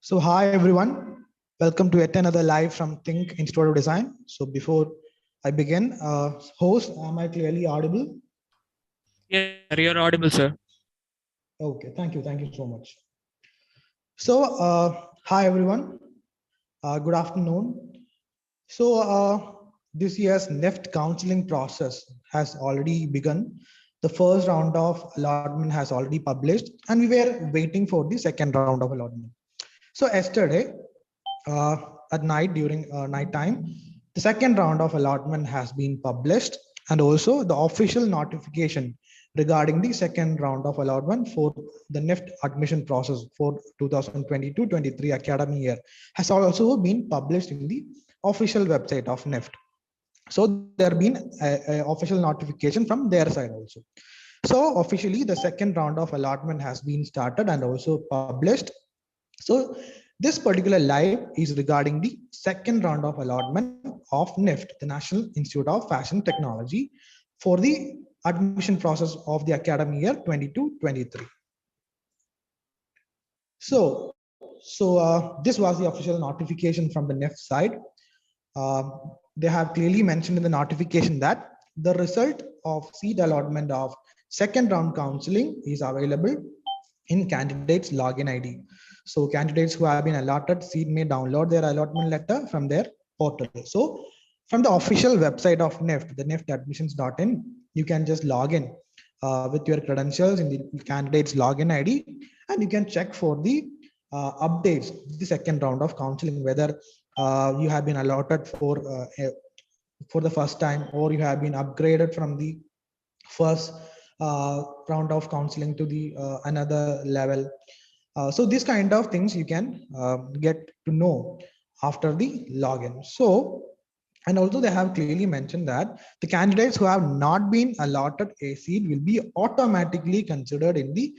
So hi everyone, welcome to yet another live from THiNC Institute of Design. So before I begin, host, am I clearly audible? Yeah, you're audible, sir. Okay, thank you so much. So hi everyone, good afternoon. So this year's NIFT counseling process has already begun. The first round of allotment has already published, and we were waiting for the second round of allotment. So yesterday, uh, at night during night time, the second round of allotment has been published, and also the official notification regarding the second round of allotment for the NIFT admission process for 2022-23 academic year has also been published in the official website of NIFT. So there been a official notification from their side also. So officially the second round of allotment has been started and also published. So this particular live is regarding the second round of allotment of NIFT, the National Institute of Fashion Technology, for the admission process of the academic year 22-23. This was the official notification from the NIFT side. They have clearly mentioned in the notification that the result of seat allotment of second round counseling is available in candidates login ID. So candidates who have been allotted seat may download their allotment letter from their portal. So from the official website of NIFT, the niftadmissions.in, you can just log in with your credentials in the candidates login ID, and you can check for the updates, the second round of counseling, whether you have been allotted for the first time, or you have been upgraded from the first round of counseling to the another level. So these kind of things you can get to know after the login. So, and also they have clearly mentioned that the candidates who have not been allotted a seat will be automatically considered in the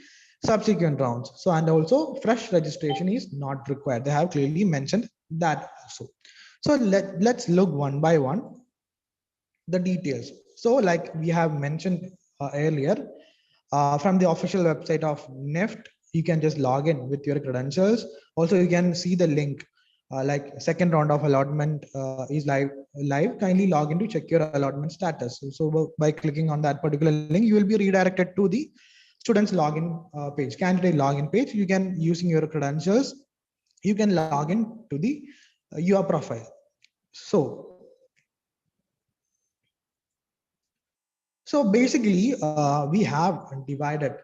subsequent rounds. So, and also fresh registration is not required. They have clearly mentioned that also. So let's look one by one the details. So like we have mentioned earlier, from the official website of NIFT, you can just log in with your credentials. Also, you can see the link like second round of allotment is live. Kindly log in to check your allotment status. So by clicking on that particular link, you will be redirected to the students login page, candidate login page. You can, using your credentials, you can log in to the your profile. So basically, we have divided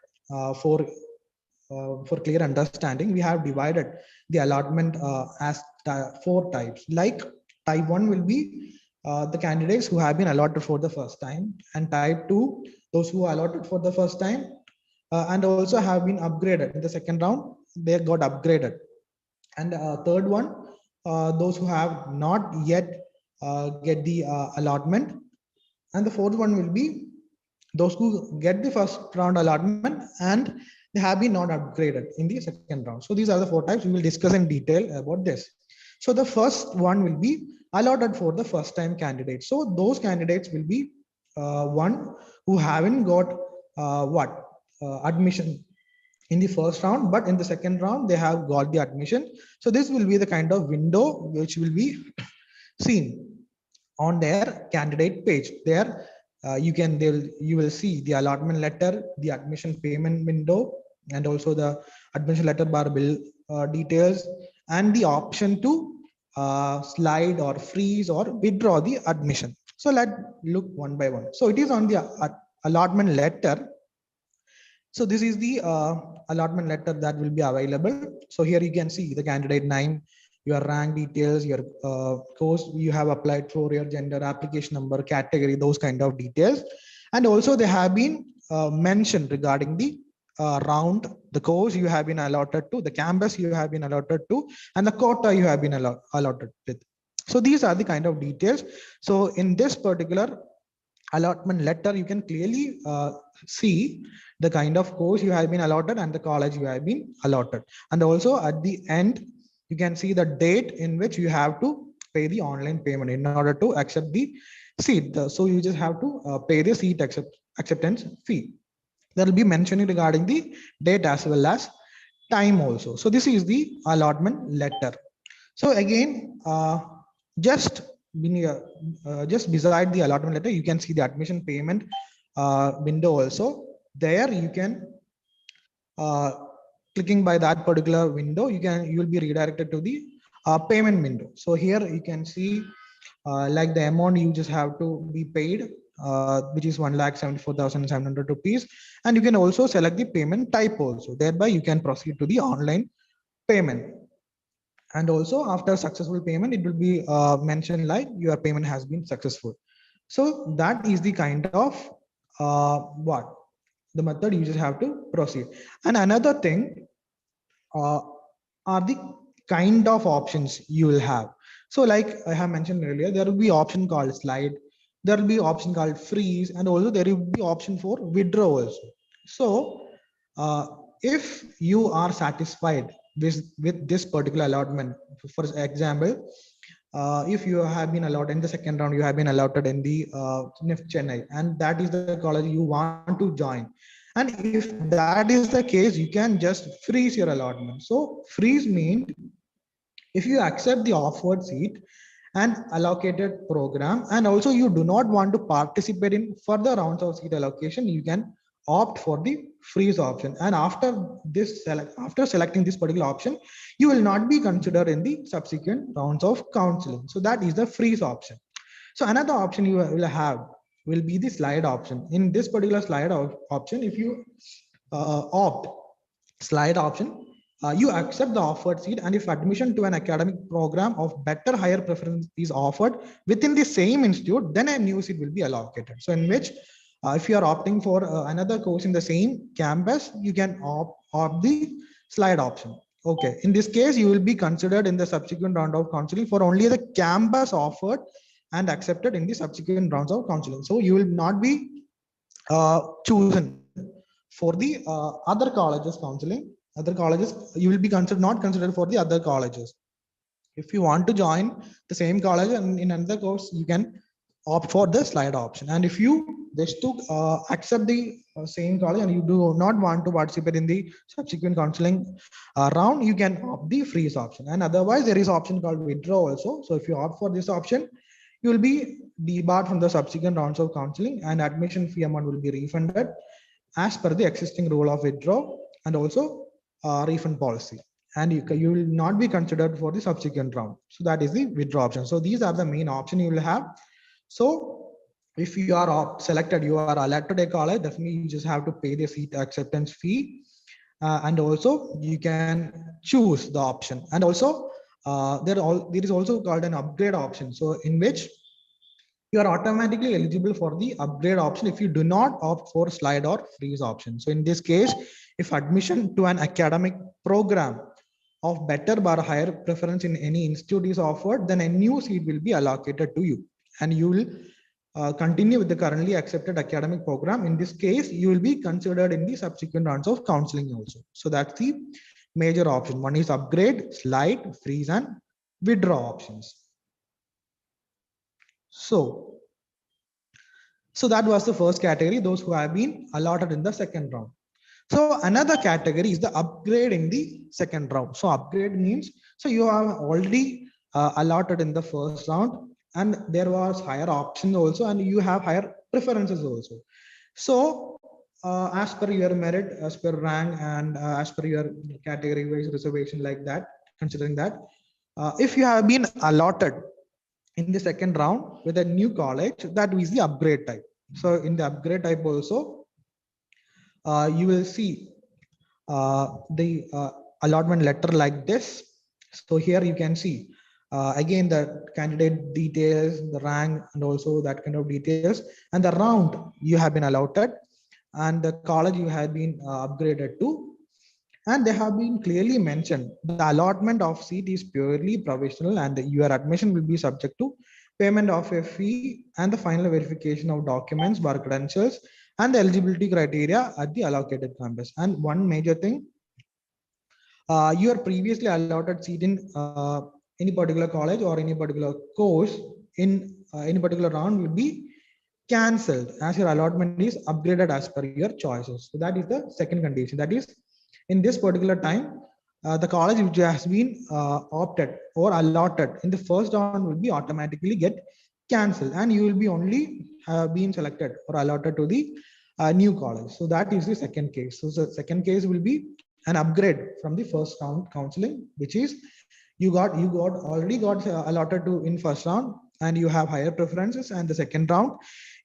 for clear understanding, we have divided the allotment as four types. Like type 1 will be the candidates who have been allotted for the first time, and type 2, those who are allotted for the first time and also have been upgraded in the second round, they got upgraded. And third one, those who have not yet get the allotment. And the fourth one will be those who get the first round allotment and they have been not upgraded in the second round. So these are the four types. We will discuss in detail about this. So the first one will be allotted for the first time candidates. So those candidates will be one who haven't got admission in the first round, but in the second round they have got the admission. So this will be the kind of window which will be seen on their candidate page. There you will see the allotment letter, the admission payment window, and also the admission letter bar bill details, and the option to slide or freeze or withdraw the admission. So let's look one by one. So it is on the allotment letter. So this is the allotment letter that will be available. So here you can see the candidate name, your rank details, your course you have applied for, your gender, application number, category, those kind of details. And also they have been mentioned regarding the round, the course you have been allotted to, the campus you have been allotted to, and the quota you have been allotted with. So these are the kind of details. So in this particular allotment letter, you can clearly see the kind of course you have been allotted and the college you have been allotted. And also at the end, you can see the date in which you have to pay the online payment in order to accept the seat. So you just have to pay the seat acceptance fee. There will be mentioning regarding the date as well as time also. So this is the allotment letter. So again, just just beside the allotment letter, you can see the admission payment window also. There you can uh, clicking by that particular window, you will be redirected to the payment window. So here you can see like the amount you just have to be paid, which is 1,74,700 rupees, and you can also select the payment type also. Thereby you can proceed to the online payment. And also after successful payment, it will be mentioned like your payment has been successful. So that is the kind of what the method you just have to proceed. And another thing uh, are the kind of options you will have. So like I have mentioned earlier, there will be option called slide, there will be option called freeze, and also there will be option for withdraw also. So uh, if you are satisfied with this particular allotment, for example, if you have been allowed in the second round, you have been allotted in the NIFT Chennai, and that is the college you want to join. And if that is the case, you can just freeze your allotment. So freeze means if you accept the offered seat and allocated program, and also you do not want to participate in further rounds of seat allocation, you can opt for the freeze option. And after selecting this particular option, you will not be considered in the subsequent rounds of counseling. So that is the freeze option. So another option you will have will be the slide option. In this particular slide option, if you opt slide option, you accept the offered seat, and if admission to an academic program of better higher preference is offered within the same institute, then a new seat will be allocated. So in which if you are opting for another course in the same campus, you can opt the slide option. Okay, in this case, you will be considered in the subsequent round of counseling for only the campus offered and accepted in the subsequent rounds of counseling. So you will not be chosen for the other colleges counseling. Other colleges, you will be not considered for the other colleges. If you want to join the same college and in another course, you can opt for the slide option. And if you wish to accept the same college and you do not want to participate in the subsequent counseling round, you can opt the freeze option. And otherwise, there is option called withdraw also. So if you opt for this option, you will be debarred from the subsequent rounds of counseling, and admission fee amount will be refunded as per the existing rule of withdraw and also refund policy. And you will not be considered for the subsequent round. So that is the withdraw option. So these are the main option you will have. So if you are selected, you are allotted a college, definitely you just have to pay the seat acceptance fee. And also you can choose the option. And also there is also called an upgrade option. So in which you are automatically eligible for the upgrade option if you do not opt for slide or freeze option. So in this case, if admission to an academic program of better bar higher preference in any institute is offered, then a new seat will be allocated to you, and you will continue with the currently accepted academic program. In this case, you will be considered in the subsequent rounds of counseling also. So that's the major option. One is upgrade, slide, freeze, and withdraw options. So that was the first category, those who have been allotted in the second round. So another category is the upgrade in the second round. So upgrade means, so you are already allotted in the first round, and there was higher options also, and you have higher preferences also. So as per your merit, as per rank, and as per your category wise reservation, like that, considering that, if you have been allotted in the second round with a new college, that is the upgrade type. So in the upgrade type also, you will see the allotment letter like this. So here you can see again the candidate details, the rank, and also that kind of details, and the round you have been allotted, and the college you have been upgraded to. And they have been clearly mentioned the allotment of seat is purely provisional, and your admission will be subject to payment of a fee and the final verification of documents, bar credentials, and the eligibility criteria at the allocated campus. And one major thing, your previously allotted seat in any particular college or any particular course in any particular round will be cancelled as your allotment is upgraded as per your choices. So that is the second condition. That is in this particular time, the college which has been opted or allotted in the first round will be automatically get cancelled, and you will be only being selected or allotted to the new college. So that is the second case. So the second case will be an upgrade from the first round counseling, which is you already got allotted to in first round and you have higher preferences, and the second round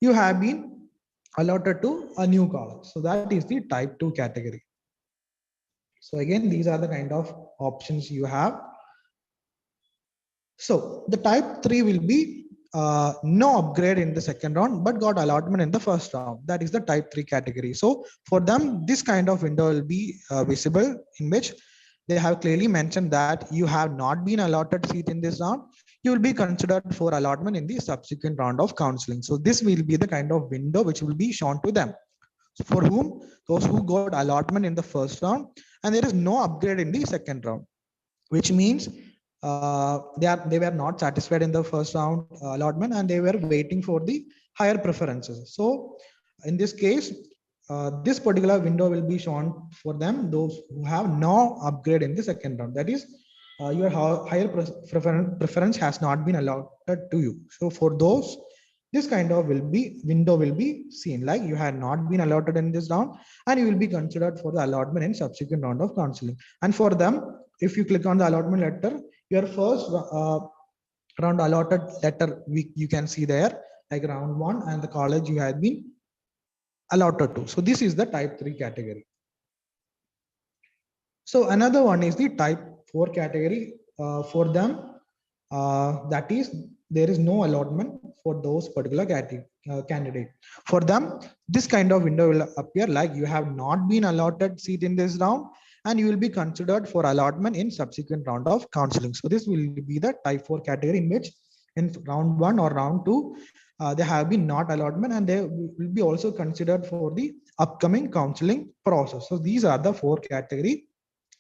you have been allotted to a new college. So that is the type 2 category. So again, these are the kind of options you have. So the type 3 will be no upgrade in the second round, but got allotment in the first round. That is the type 3 category. So for them, this kind of window will be visible, in which they have clearly mentioned that you have not been allotted seat in this round. You will be considered for allotment in the subsequent round of counseling. So this will be the kind of window which will be shown to them. So for whom? Those who got allotment in the first round, and there is no upgrade in the second round, which means they were not satisfied in the first round allotment and they were waiting for the higher preferences. So in this case, this particular window will be shown for them, those who have no upgrade in the second round. That is, your higher preference has not been allotted to you. So for those, this kind of window will be seen, like you had not been allotted in this round and you will be considered for the allotment in subsequent round of counseling. And for them, if you click on the allotment letter, your first round allotted letter, you can see there, like round 1 and the college you had been allotted to. So this is the type 3 category. So another one is the type 4 category. For them, that is, there is no allotment for those particular candidate. For them, this kind of window will appear, like you have not been allotted seat in this round and you will be considered for allotment in subsequent round of counseling. So this will be the type 4 category, in which in round 1 or round 2, they have been not allotment and they will be also considered for the upcoming counseling process. So these are the 4 category.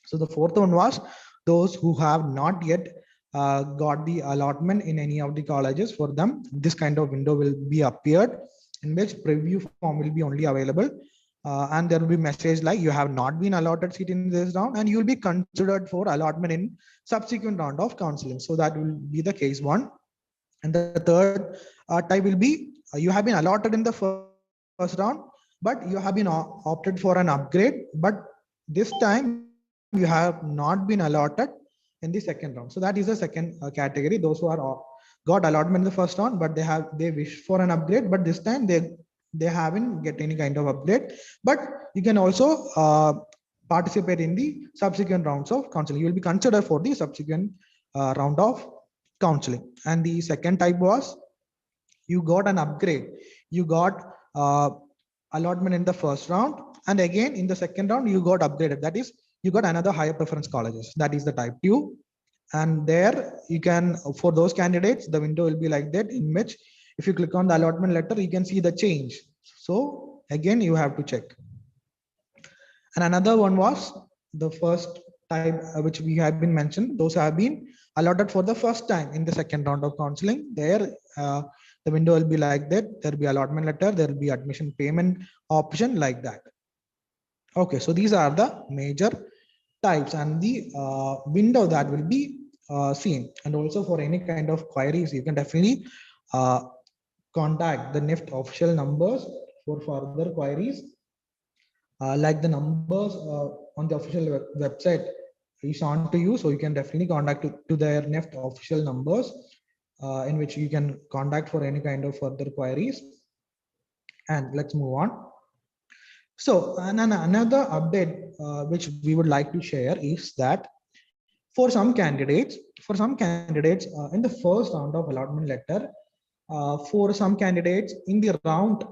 So the fourth one was those who have not yet got the allotment in any of the colleges. For them, this kind of window will be appeared, in which preview form will be only available. And there will be message like you have not been allotted seat in this round and you will be considered for allotment in subsequent round of counseling. So that will be the case 1. And the third type will be you have been allotted in the first round, but you have been opted for an upgrade, but this time you have not been allotted in the second round. So that is the second category, those who are got allotment in the first round, but they wish for an upgrade, but this time they haven't get any kind of upgrade. But you can also participate in the subsequent rounds of counseling. You will be considered for the subsequent round of counseling. And the second type was you got an upgrade. You got allotment in the first round, and again in the second round you got upgraded. That is, you got another higher preference colleges. That is the type 2. And there you can, for those candidates, the window will be like that, in which if you click on the allotment letter, you can see the change. So again, you have to check. And another one was the first type, which we have been mentioned. Those have been allotted for the first time in the second round of counseling. There, the window will be like that. There will be allotment letter. There will be admission payment option like that. Okay, so these are the major types and the window that will be seen. And also for any kind of queries, you can definitely contact the NIFT official numbers for further queries. Like the numbers on the official website is on to you, so you can definitely contact to their NIFT official numbers, in which you can contact for any kind of further queries. And let's move on. So, and another update which we would like to share is that for some candidates, in the first round of allotment letter, for some candidates in the round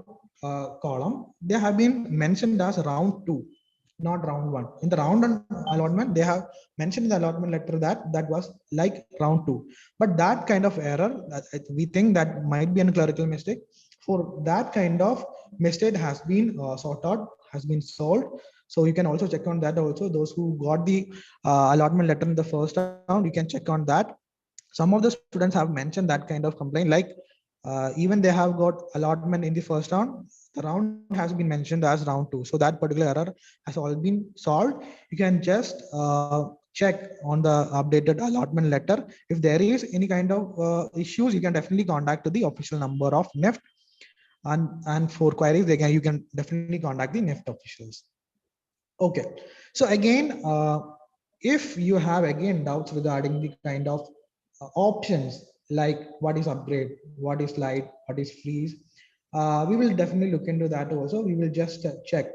column, they have been mentioned as round 2, not round 1. In the round allotment, they have mentioned in the allotment letter that was like round 2. But that kind of error, we think that might be a clerical mistake. For that kind of mistake has been sorted out, has been solved. So you can also check on that also. Those who got the allotment letter in the first round, you can check on that. Some of the students have mentioned that kind of complaint, like even they have got allotment in the first round, the round has been mentioned as round 2. So that particular error has all been solved. You can just check on the updated allotment letter. If there is any kind of issues, you can definitely contact to the official number of NIFT, and for queries you can definitely contact the NIFT officials. Okay, so again, if you have again doubts regarding the kind of options like what is upgrade, what is slide, what is freeze, we will definitely look into that also. We will just check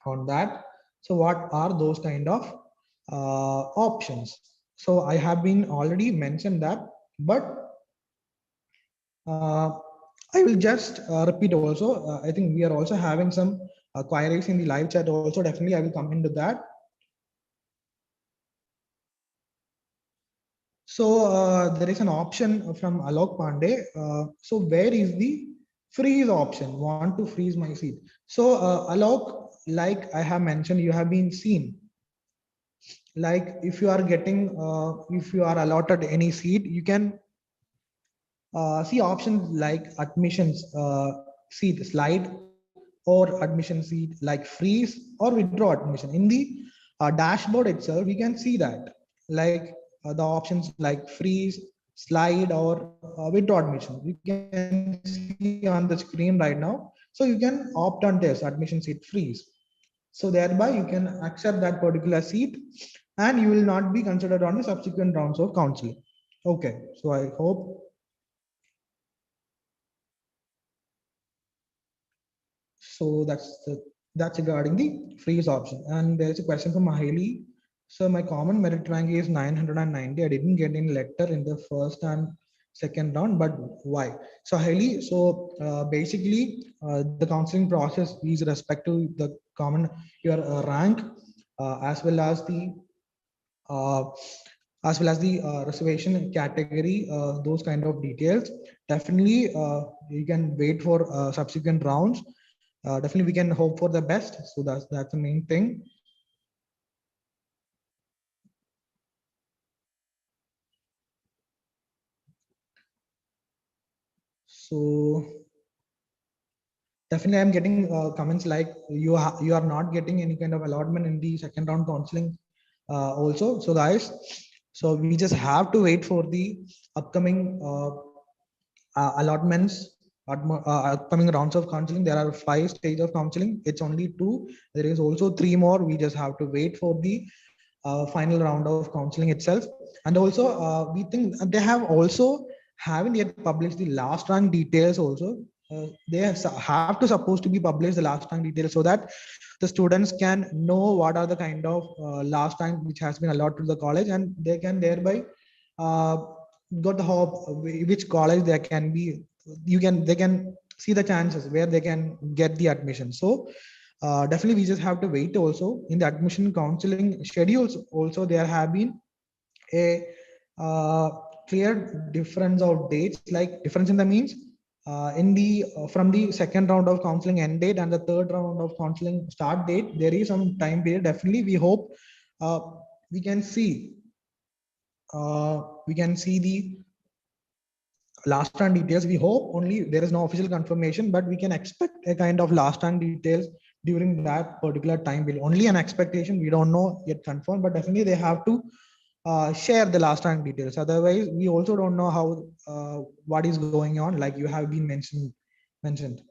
on that. So what are those kind of options? So I have been already mentioned that, but I will just repeat also. I think we are also having some queries in the live chat also. Definitely I will come into that. So there is an option from Alok Pandey. So where is the freeze option? Want to freeze my seat. So Alok, like I have mentioned, you have been seen. Like if you are getting, if you are allotted any seat, you can see options like admissions seat slide, or admission seat like freeze, or withdraw admission. In the dashboard itself, we can see that, like the options like freeze, slide, or withdraw admission. You can see on the screen right now. So you can opt on this admission seat freeze. So thereby you can accept that particular seat, and you will not be considered on the subsequent rounds of counseling. Okay, so I hope. So that's regarding the freeze option. And there's a question from Mahali. So my common merit rank is 990. I didn't get any letter in the first and second round, but why? So Haley, so basically the counseling process is respect to the common your rank, as well as the uh, reservation category, those kind of details. Definitely you can wait for subsequent rounds. Definitely we can hope for the best. So that's the main thing. So definitely I'm getting comments like you are not getting any kind of allotment in the second round counseling also. So guys, so we just have to wait for the upcoming allotments, upcoming rounds of counseling. There are 5 stages of counseling. It's only 2. There is also 3 more. We just have to wait for the final round of counseling itself. And also we think they have also haven't yet published the last rank details also. They have to supposed to be published the last rank details, so that the students can know what are the kind of last rank which has been allotted to the college, and they can thereby uh, got the hope which college they can be. They can see the chances where they can get the admission. So definitely we just have to wait. Also in the admission counseling schedules also, there have been a clear difference of dates, like difference in the means in the from the second round of counseling end date and the third round of counseling start date, there is some time period. Definitely we hope uh, we can see the last round details. We hope only, there is no official confirmation, but we can expect a kind of last round details during that particular time period. Only an expectation, we don't know yet confirmed, but definitely they have to share the last rank details. Otherwise we also don't know how what is going on, like you have been mentioned.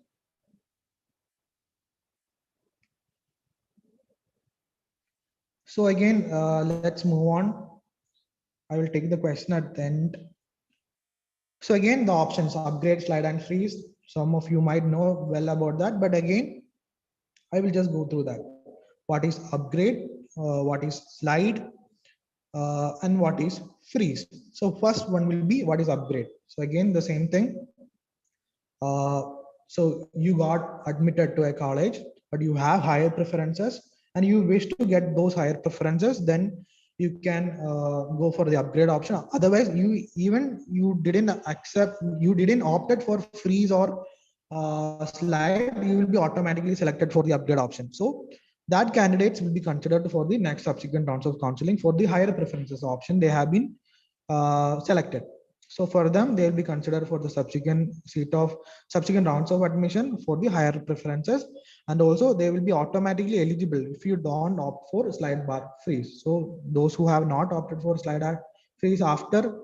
So again, let's move on. I will take the question at the end. So again, the options upgrade, slide, and freeze. Some of you might know well about that, but again, I will just go through that. What is upgrade, what is slide, and what is freeze. So first one will be what is upgrade. So again, the same thing. Uh, so you got admitted to a college, but you have higher preferences and you wish to get those higher preferences, then you can go for the upgrade option. Otherwise, you didn't accept, you didn't opted for freeze or slide, you will be automatically selected for the upgrade option. So that candidates will be considered for the next subsequent rounds of counseling for the higher preferences option they have been selected. So for them, they will be considered for the subsequent rounds of admission for the higher preferences, and also they will be automatically eligible if you don't opt for slide bar freeze. So those who have not opted for slide bar freeze after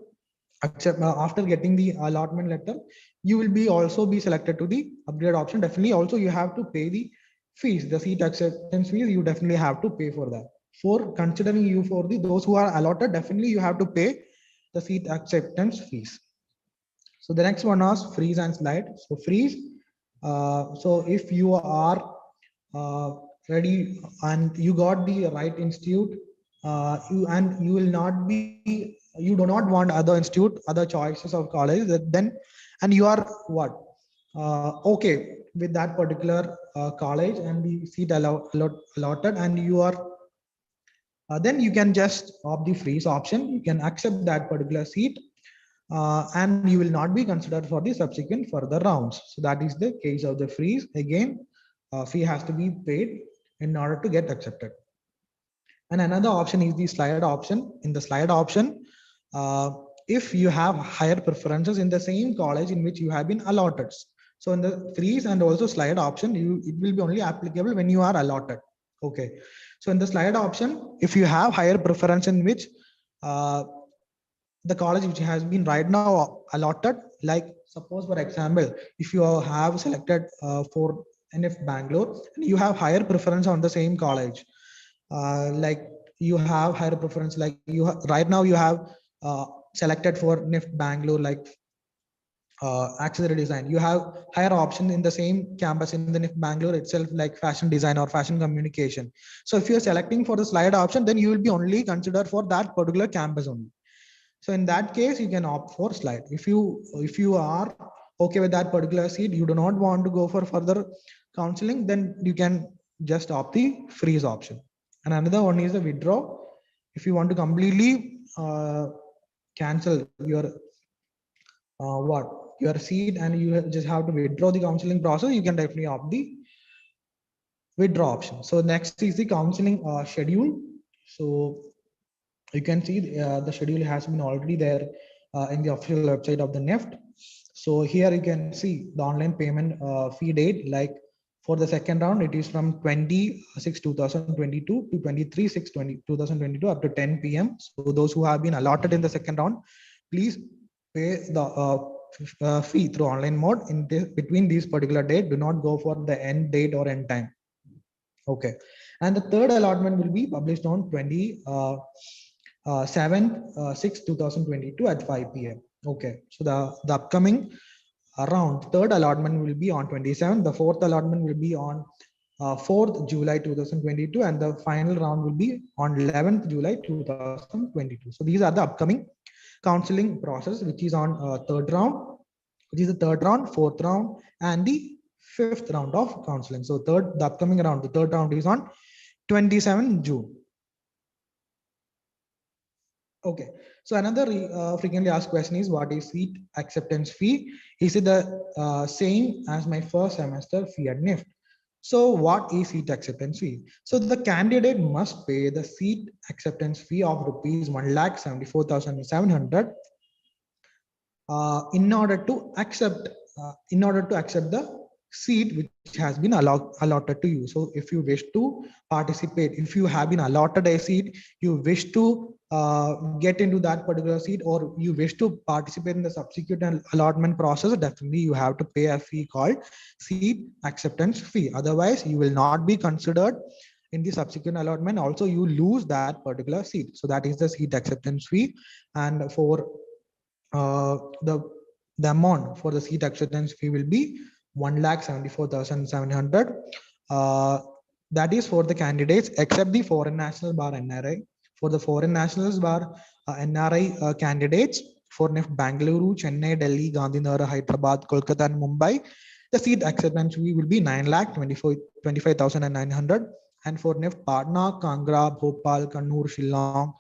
getting the allotment letter, you will be also be selected to the upgrade option. Definitely, also you have to pay the fees, the seat acceptance fees. You definitely have to pay for that. For considering you for the those who are allotted, definitely you have to pay the seat acceptance fees. So the next one was freeze and slide. So freeze. So if you are uh, ready and you got the right institute, you will not be, you do not want other institute, other choices of college, then, and you are what okay with that particular college and the seat allotted, and you are then you can just opt the freeze option. You can accept that particular seat, and you will not be considered for the subsequent further rounds. So that is the case of the freeze. Again, fee has to be paid in order to get accepted. And another option is the slide option. In the slide option, uh, if you have higher preferences in the same college in which you have been allotted. So in the freeze and also slide option, it will be only applicable when you are allotted. Okay. So in the slide option, if you have higher preference in which uh, the college which has been right now allotted, like suppose for example, if you have selected for NIFT Bangalore and you have higher preference on the same college, like you have higher preference, like right now you have selected for NIFT Bangalore, like accessory design, you have higher option in the same campus in the NIFT Bangalore itself, like fashion design or fashion communication. So if you're selecting for the slide option, then you will be only considered for that particular campus only. So in that case, you can opt for slide. If you are okay with that particular seat, you do not want to go for further counseling, then you can just opt the freeze option. And another one is the withdraw. If you want to completely cancel your seat and you just have to withdraw the counseling process, you can definitely opt the withdraw option. So next is the counseling schedule. So you can see the schedule has been already there in the official website of the NIFT. So here you can see the online payment fee date, like for the second round, it is from 20/6/2022 to 23/6/2022 up to 10 p.m. So those who have been allotted in the second round, please pay the fee through online mode in between these particular date. Do not go for the end date or end time. Okay. And the third allotment will be published on 7/6/2022 at 5 p.m. Okay. So the upcoming round, third allotment will be on 27th. The fourth allotment will be on 4th July 2022, and the final round will be on 11th July 2022. So these are the upcoming counseling process, which is on third round, which is the third round, fourth round, and the fifth round of counseling. So the upcoming round, the third round is on 27 June. Okay. So another frequently asked question is, what is seat acceptance fee? Is it the same as my first semester fee at NIFT? So what is seat acceptance fee? So the candidate must pay the seat acceptance fee of rupees 1,74,700 in order to accept the seat which has been allotted to you. So if you wish to participate, if you have been allotted a seat, you wish to get into that particular seat, or you wish to participate in the subsequent allotment process, definitely you have to pay a fee called seat acceptance fee. Otherwise, you will not be considered in the subsequent allotment. Also, you lose that particular seat. So that is the seat acceptance fee. And for the amount for the seat acceptance fee will be 1,74,700. That is for the candidates except the foreign national bar NRI. For the foreign nationals bar NRI candidates for NIFT Bangalore, Chennai, Delhi, Gandhinagar, Hyderabad, Kolkata, and Mumbai, the seat acceptance fee will be 9,25,900. And for NIFT Patna, Kangra, Bhopal, Kannur, Shillong,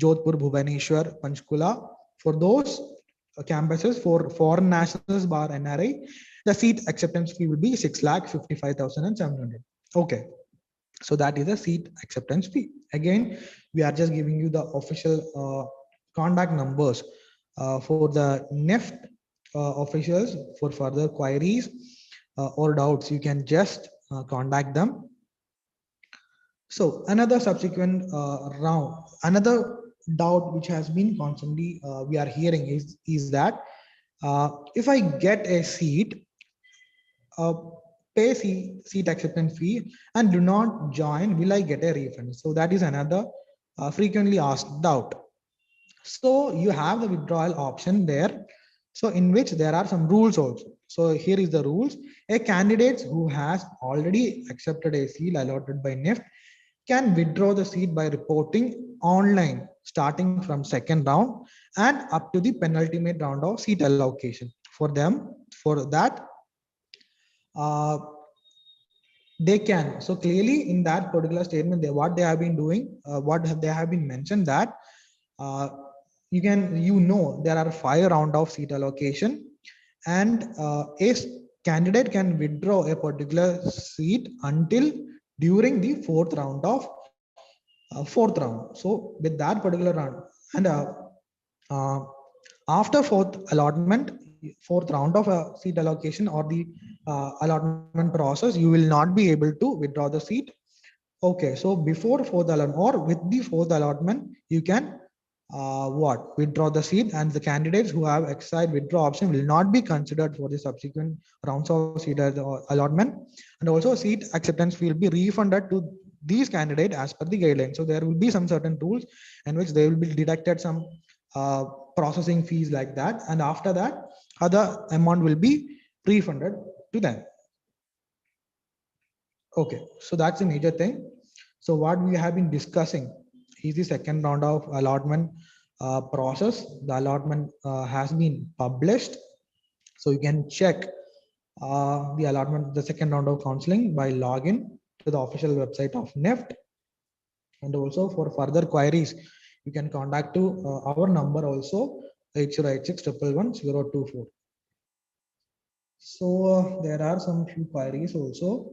Jodhpur, Bhubaneswar, Panchkula, for those campuses for foreign nationals bar NRI, the seat acceptance fee will be 6,55,700. Okay. So that is the seat acceptance fee. Again, we are just giving you the official contact numbers For the NIFT officials for further queries or doubts, you can just contact them. So another subsequent another doubt which has been constantly we are hearing is that if I get a seat, uh, pay seat acceptance fee and do not join, will I get a refund? So that is another frequently asked doubt. So you have the withdrawal option there. So in which there are some rules also. So here is the rules. A candidate who has already accepted a seat allotted by NIFT can withdraw the seat by reporting online starting from second round and up to the penultimate round of seat allocation. For them, for that, uh, they can. So clearly in that particular statement, what they have been doing, they have been mentioned that uh, there are 5 round of seat allocation, and a candidate can withdraw a particular seat until during the fourth round. So with that particular round, and uh, after fourth round of seat allocation or the allotment process, you will not be able to withdraw the seat. Okay, so before fourth allotment or with the fourth allotment, you can withdraw the seat, and the candidates who have exercised withdraw option will not be considered for the subsequent rounds of seat allotment, and also seat acceptance will be refunded to these candidates as per the guidelines. So there will be some certain rules in which they will be deducted some uh, processing fees like that, and after that other amount will be refunded to them. Okay, so that's a major thing. So what we have been discussing is the second round of allotment process. The allotment has been published, so you can check the allotment, the second round of counseling by login to the official website of NIFT. And also for further queries, you can contact to our number also 8086111024. So there are some few queries also.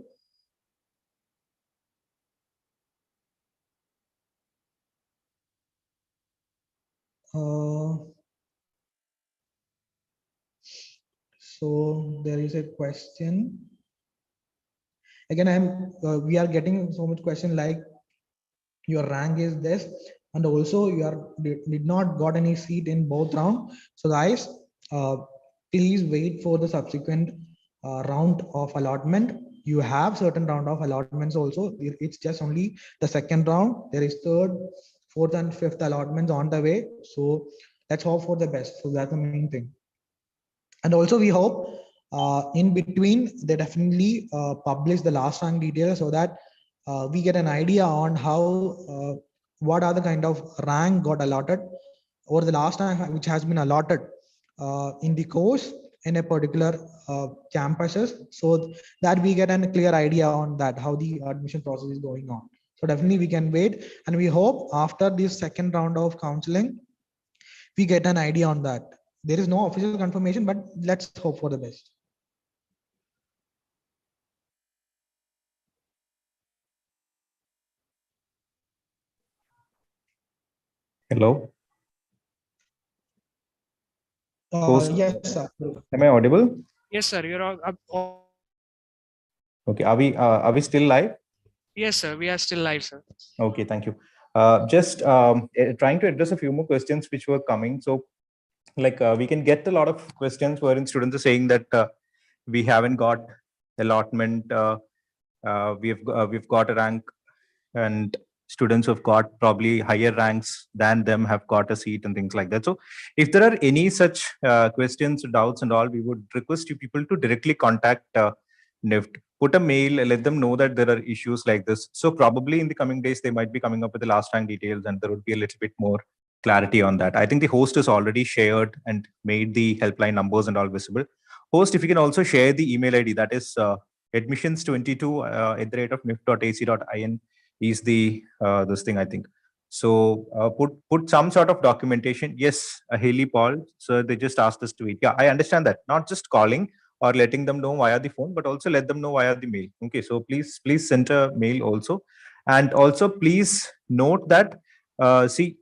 So there is a question. Again, we are getting so much question like your rank is this, and also did not got any seat in both round. So guys, please wait for the subsequent round of allotment. You have certain round of allotments also. It's just only the second round. There is third, fourth, and fifth allotments on the way. So let's hope for the best. So that's the main thing. And also we hope in between they definitely publish the last rank details so that we get an idea on how what are the kind of rank got allotted or the last rank which has been allotted in the course in a particular campuses, so that we get a clear idea on that how the admission process is going on. So definitely we can wait, and we hope after this second round of counseling we get an idea on that. There is no official confirmation, but let's hope for the best. Hello. Yes, sir. Am I audible? Yes, sir. You're all. Okay. Are we still live? Yes, sir. We are still live, sir. Okay. Thank you. Just trying to address a few more questions which were coming. So, like we can get a lot of questions wherein students are saying that we haven't got allotment. We've got a rank, and students who've got probably higher ranks than them have got a seat and things like that. So if there are any such questions, doubts and all, we would request you people to directly contact NIFT, put a mail, let them know that there are issues like this. So probably in the coming days, they might be coming up with the last rank details and there would be a little bit more clarity on that. I think the host has already shared and made the helpline numbers and all visible. Host, if you can also share the email ID, that is admissions22 @nift.ac.in is the this thing, I think. So put some sort of documentation. Yes, Haley Paul. So they just asked us to wait. Yeah, I understand that. Not just calling or letting them know via the phone, but also let them know via the mail. Okay, so please send a mail also, and also please note that see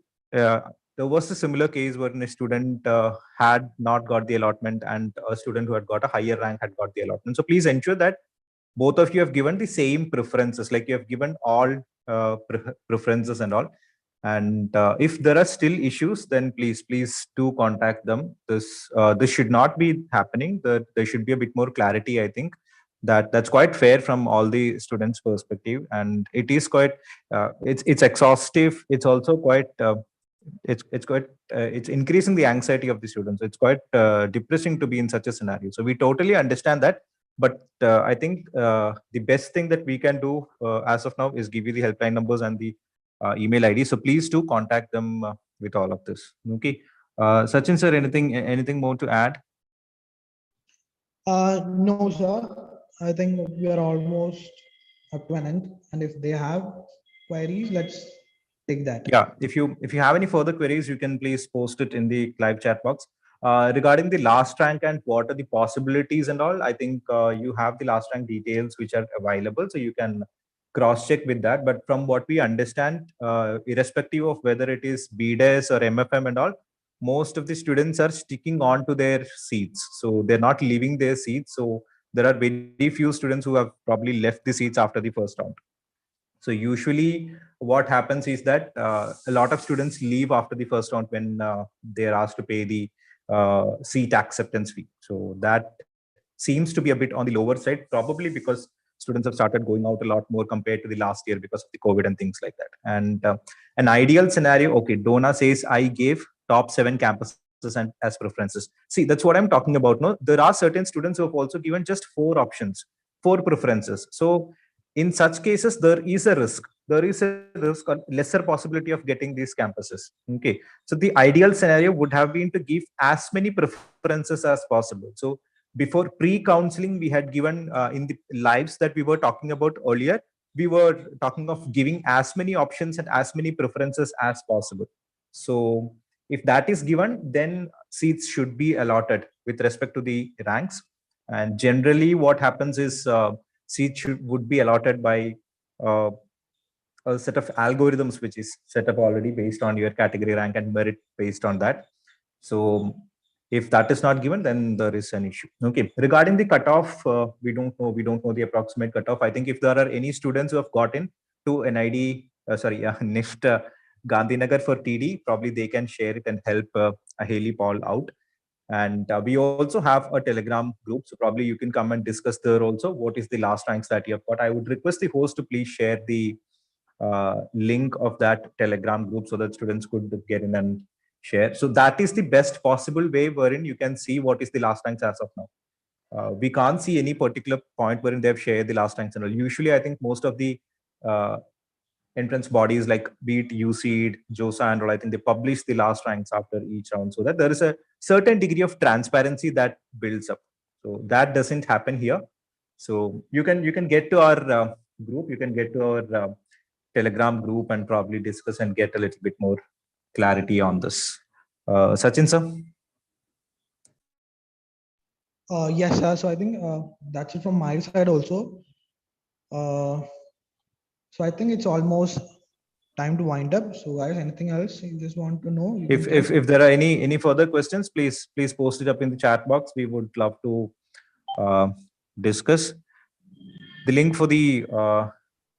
there was a similar case where a student had not got the allotment and a student who had got a higher rank had got the allotment. So please ensure that both of you have given the same preferences, like you have given all preferences and all. And if there are still issues, then please do contact them. This should not be happening. There should be a bit more clarity. I think that's quite fair from all the students' perspective, and it is quite it's exhaustive. It's also quite it's increasing the anxiety of the students. It's quite depressing to be in such a scenario. So we totally understand that. But I think the best thing that we can do as of now is give you the helpline numbers and the email ID. So please do contact them with all of this. Okay. Sachin sir, anything more to add? No, sir. I think we are almost up to an end. And if they have queries, let's take that. Yeah. If you have any further queries, you can please post it in the live chat box. Regarding the last rank and what are the possibilities and all, I think you have the last rank details which are available, so you can cross check with that. But from what we understand, irrespective of whether it is BDES or MFM and all, most of the students are sticking on to their seats, so they're not leaving their seats. So there are very few students who have probably left the seats after the first round. So usually what happens is that a lot of students leave after the first round when they're asked to pay the seat acceptance fee. So that seems to be a bit on the lower side, probably because students have started going out a lot more compared to the last year because of the COVID and things like that. And an ideal scenario, okay, Donna says, I gave top 7 campuses and as preferences. See, that's what I'm talking about. No, there are certain students who have also given just 4 options, 4 preferences. So in such cases, there is a risk. There is a risk or lesser possibility of getting these campuses. Okay. So the ideal scenario would have been to give as many preferences as possible. So before pre-counseling, we had given in the lives that we were talking about earlier, we were talking of giving as many options and as many preferences as possible. So if that is given, then seats should be allotted with respect to the ranks. And generally what happens is seats would be allotted by a set of algorithms which is set up already based on your category rank and merit based on that. So if that is not given, then there is an issue. Okay. Regarding the cutoff, we don't know the approximate cutoff. I think if there are any students who have gotten to NID, NIFT Gandhinagar for TD, probably they can share it and help Haley Paul out. And we also have a Telegram group. So probably you can come and discuss there also. What is the last ranks that you have got? I would request the host to please share the link of that Telegram group so that students could get in and share. So that is the best possible way wherein you can see what is the last ranks as of now. We can't see any particular point wherein they've shared the last ranks and all. Usually, I think most of the entrance bodies like be it UCED, JOSA and all, I think they publish the last ranks after each round so that there is a certain degree of transparency that builds up. So that doesn't happen here. So you can get to our group, you can get to our Telegram group and probably discuss and get a little bit more clarity on this. Sachin sir? Yes, sir. So I think that's it from my side also. So I think it's almost time to wind up. So guys, anything else you just want to know? If there are any further questions, please post it up in the chat box. We would love to discuss. The link for the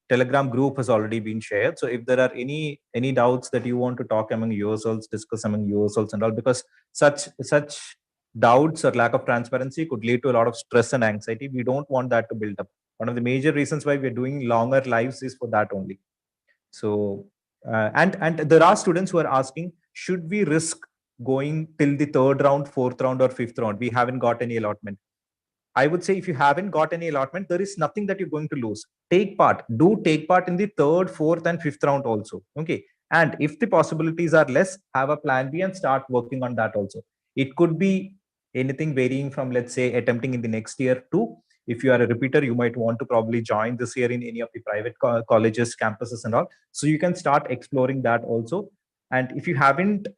Telegram group has already been shared. So if there are any doubts that you want to talk among yourselves, discuss among yourselves and all, because such doubts or lack of transparency could lead to a lot of stress and anxiety. We don't want that to build up. One of the major reasons why we're doing longer lives is for that only. So and there are students who are asking, should we risk going till the 3rd round, 4th round or 5th round? We haven't got any allotment. I would say if you haven't got any allotment, there is nothing that you're going to lose. Take part in the 3rd, 4th and 5th round also. Okay. And if the possibilities are less, have a plan B and start working on that also. It could be anything varying from, let's say, attempting in the next year to, if you are a repeater, you might want to probably join this year in any of the private colleges, campuses and all. So you can start exploring that also. And if you haven't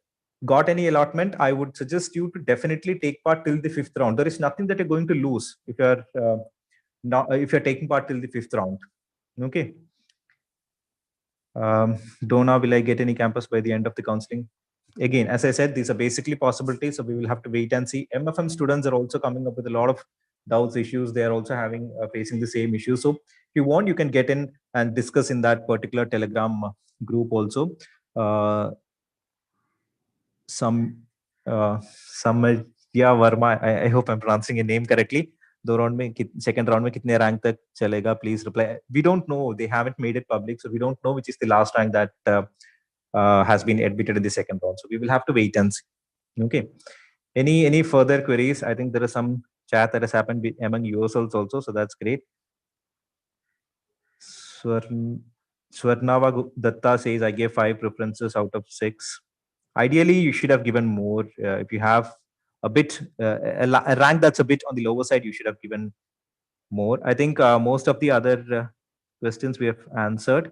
got any allotment, I would suggest you to definitely take part till the 5th round. There is nothing that you're going to lose if you're taking part till the 5th round. Okay. Donna, will I get any campus by the end of the counseling? again, as I said, these are basically possibilities. So we will have to wait and see. MFM students are also coming up with a lot of doubts, issues. They are also having facing the same issue. So if you want, you can get in and discuss in that particular Telegram group also. Some Samadya Verma, I hope I'm pronouncing your name correctly. दो round में second round में कितने rank तक चलेगा? Please reply. We don't know. They haven't made it public, so we don't know which is the last rank that has been admitted in the second round. So we will have to wait and see. Okay. Any further queries? I think there is some chat that has happened among yourselves also, so that's great. Swarnava Datta says, I gave 5 preferences out of 6. Ideally, you should have given more. If you have a bit, a rank that's a bit on the lower side, you should have given more. I think most of the other questions we have answered.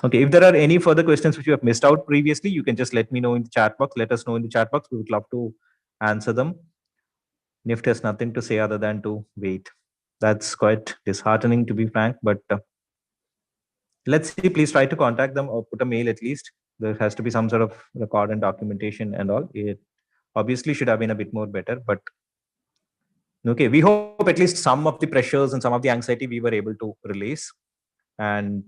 Okay, if there are any further questions which you have missed out previously, you can just let me know in the chat box. Let us know in the chat box. We would love to answer them. NIFT has nothing to say other than to wait. That's quite disheartening, to be frank, but let's see. Please try to contact them or put a mail at least. There has to be some sort of record and documentation and all. It obviously should have been a bit more better, but okay, we hope at least some of the pressures and some of the anxiety we were able to release. And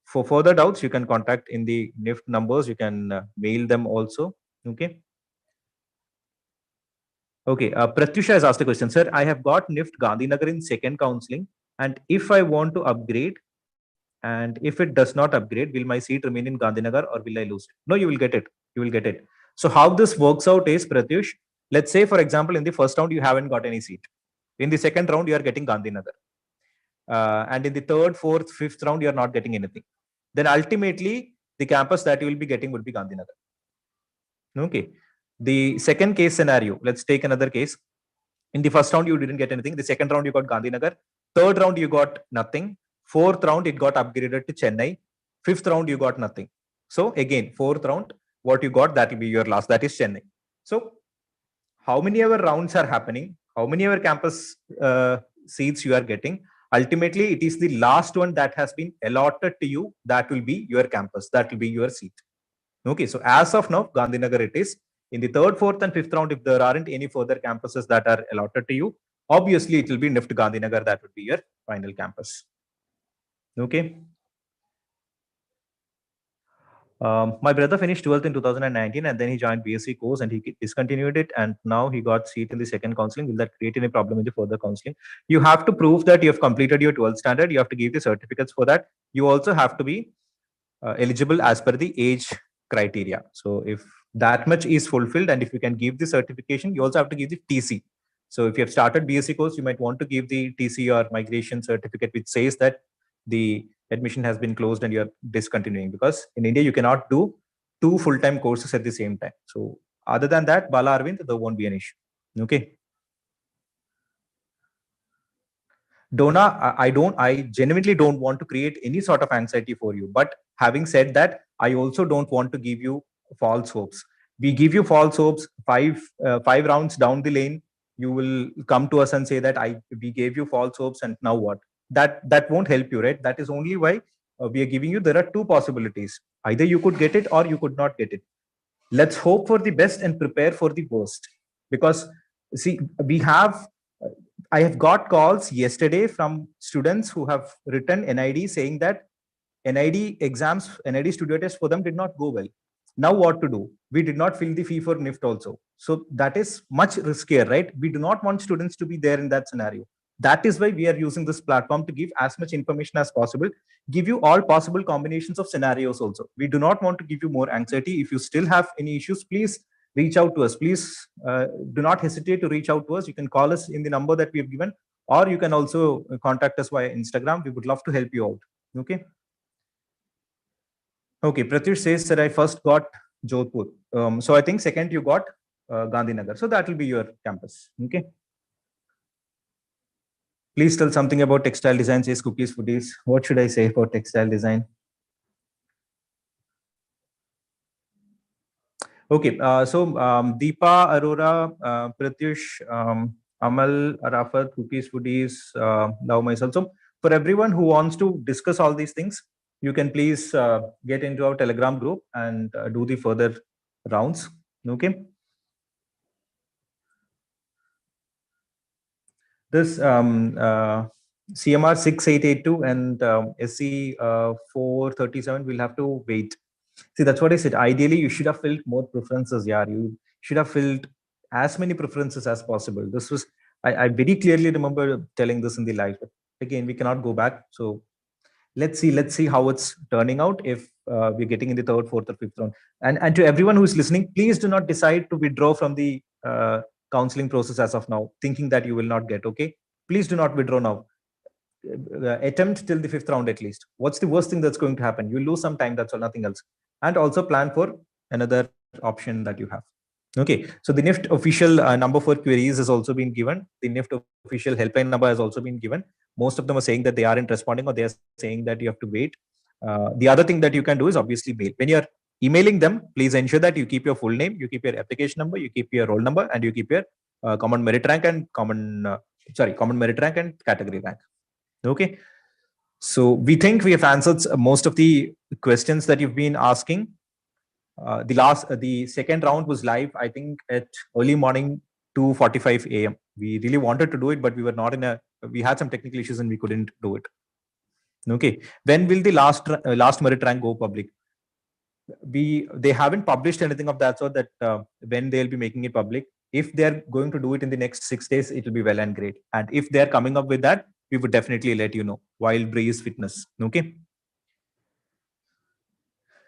for further doubts, you can contact in the NIFT numbers. You can mail them also. Okay. Okay, Pratyusha has asked a question. Sir, I have got NIFT Gandhinagar in second counseling, and if I want to upgrade, and if it does not upgrade, will my seat remain in Gandhinagar or will I lose it? No, you will get it. You will get it. So how this works out is, Pratyush, let's say, for example, in the first round, you haven't got any seat. In the second round, you are getting Gandhinagar. And in the third, fourth, fifth round, you are not getting anything. Then ultimately, the campus that you will be getting would be Gandhinagar. Okay. The second case scenario, let's take another case. In the first round, you didn't get anything. The second round, you got Gandhinagar. Third round, you got nothing. Fourth round, it got upgraded to Chennai. Fifth round, you got nothing. So again, fourth round, what you got, that will be your last. That is Chennai. So how many ever rounds are happening, how many ever campus seats you are getting, ultimately, it is the last one that has been allotted to you. That will be your campus. That will be your seat. Okay. So as of now, Gandhinagar it is. In the third, fourth, and fifth round, if there aren't any further campuses that are allotted to you, obviously it will be NIFT Gandhinagar. That would be your final campus. Okay. My brother finished 12th in 2019 and then he joined BSc course and he discontinued it, and now he got seat in the second counseling. Will that create any problem in the further counseling? You have to prove that you have completed your 12th standard. You have to give the certificates for that. You also have to be eligible as per the age criteria. So if that much is fulfilled and if you can give the certification, you also have to give the TC. So if you have started BSc course, you might want to give the TC or migration certificate which says that the admission has been closed and you're discontinuing, because in India you cannot do 2 full-time courses at the same time. So other than that, Bala Arvind, there won't be an issue. Okay. Donna, I genuinely don't want to create any sort of anxiety for you. But having said that, I also don't want to give you false hopes. We give you false hopes. Five rounds down the lane, you will come to us and say that we gave you false hopes, and now what? That won't help you, right? That is only why we are giving you. There are 2 possibilities. Either you could get it or you could not get it. Let's hope for the best and prepare for the worst. Because see, I have got calls yesterday from students who have written NID saying that NID exams, NID studio test for them did not go well. Now what to do? We did not fill the fee for NIFT also. So that is much riskier, right? We do not want students to be there in that scenario. That is why we are using this platform to give as much information as possible, give you all possible combinations of scenarios also. We do not want to give you more anxiety. If you still have any issues, please reach out to us. Please do not hesitate to reach out to us. You can call us in the number that we have given, or you can also contact us via Instagram. We would love to help you out. Okay. Okay. Pratyush says that I first got Jodhpur. So I think second you got Gandhinagar. So that will be your campus. Okay. Please tell something about textile design, says Cookies Foodies. What should I say about textile design? Okay, so Deepa, Arora, Pratyush, Amal, Arafat, Cookies Foodies, now myself. So for everyone who wants to discuss all these things, you can please get into our Telegram group and do the further rounds. Okay. This CMR 6882 and SC 437 will have to wait. See, that's what I said. Ideally, you should have filled more preferences. Yeah, you should have filled as many preferences as possible. This was, I very clearly remember telling this in the live. But again, we cannot go back. So let's see how it's turning out if we're getting in the third, fourth, or fifth round. And to everyone who is listening, please do not decide to withdraw from the counseling process as of now, thinking that you will not get. Okay, please do not withdraw now. Attempt till the fifth round at least. What's the worst thing that's going to happen? You lose some time, that's all, nothing else. And also plan for another option that you have. Okay, so the NIFT official number for queries has also been given. The NIFT official helpline number has also been given. Most of them are saying that they aren't responding, or they are saying that you have to wait. The other thing that you can do is obviously mail. When you're emailing them, please ensure that you keep your full name, you keep your application number, you keep your roll number, and you keep your common merit rank and common merit rank and category rank. Okay, so we think we have answered most of the questions that you've been asking. The second round was live, I think, at early morning 2:45 a.m. We really wanted to do it, but we were not we had some technical issues and we couldn't do it. Okay, when will the last merit rank go public? They haven't published anything of that sort, that when they'll be making it public. If they're going to do it in the next 6 days, it will be well and great. And if they're coming up with that, we would definitely let you know. Wild Breeze Fitness. Okay.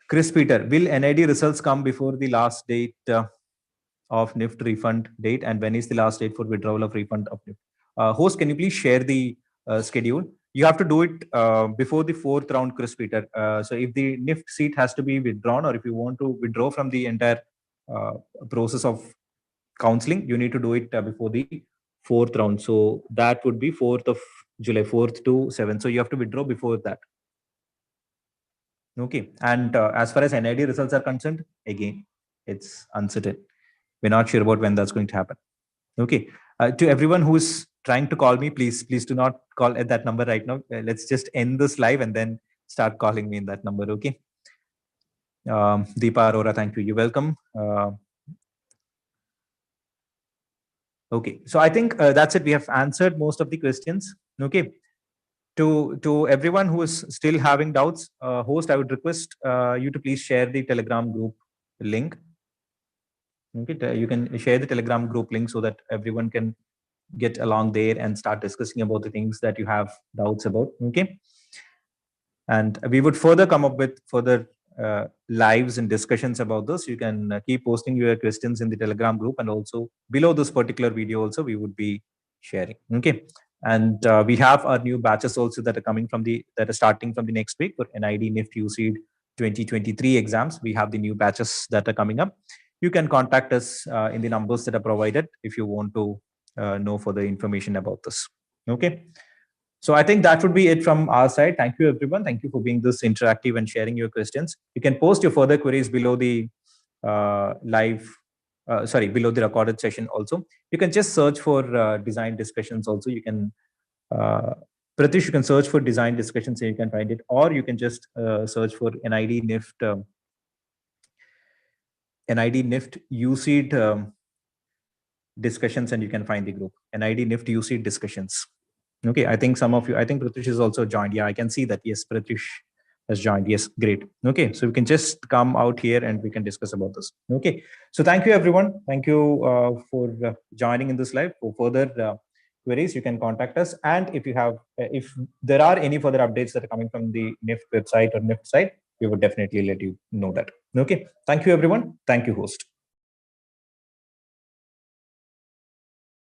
Chris Peter, will NID results come before the last date of NIFT refund date? And when is the last date for withdrawal of refund of NIFT? Host, can you please share the schedule? You have to do it before the fourth round, Chris Peter. So if the NIFT seat has to be withdrawn, or if you want to withdraw from the entire process of counseling, you need to do it before the fourth round. So that would be 4th of July, 4th to 7th. So you have to withdraw before that. Okay. And as far as NID results are concerned, again, it's uncertain. We're not sure about when that's going to happen. Okay. To everyone who's trying to call me, please do not call at that number right now. Let's just end this live and then start calling me in that number. Okay. Deepa Arora, thank you. You're welcome. Okay. So I think that's it. We have answered most of the questions. Okay. To everyone who is still having doubts, host, I would request you to please share the Telegram group link. Okay, you can share the Telegram group link so that everyone can get along there and start discussing about the things that you have doubts about. Okay, and we would further come up with further lives and discussions about this. You can keep posting your questions in the Telegram group, and also below this particular video also we would be sharing. Okay. And we have our new batches also that are starting from the next week for NID NIFT UCEED 2023 exams. We have the new batches that are coming up. You can contact us in the numbers that are provided if you want to know further information about this. Okay. So I think that would be it from our side. Thank you, everyone. Thank you for being this interactive and sharing your questions. You can post your further queries below the below the recorded session also. You can just search for design discussions also. You can, Pratish, you can search for design discussions and you can find it, or you can just search for NID NIFT UCEED discussions and you can find the group, NID NIFT UCEED discussions. Okay, I think some of you, I think Pratish is also joined. Yeah, I can see that. Yes, Pratish has joined. Yes, great. Okay, so we can just come out here and we can discuss about this. Okay, so thank you, everyone. Thank you for joining in this live. For further queries, you can contact us. And if you have, if there are any further updates that are coming from the NIFT website or NIFT site, we would definitely let you know that. Okay, thank you, everyone. Thank you, host.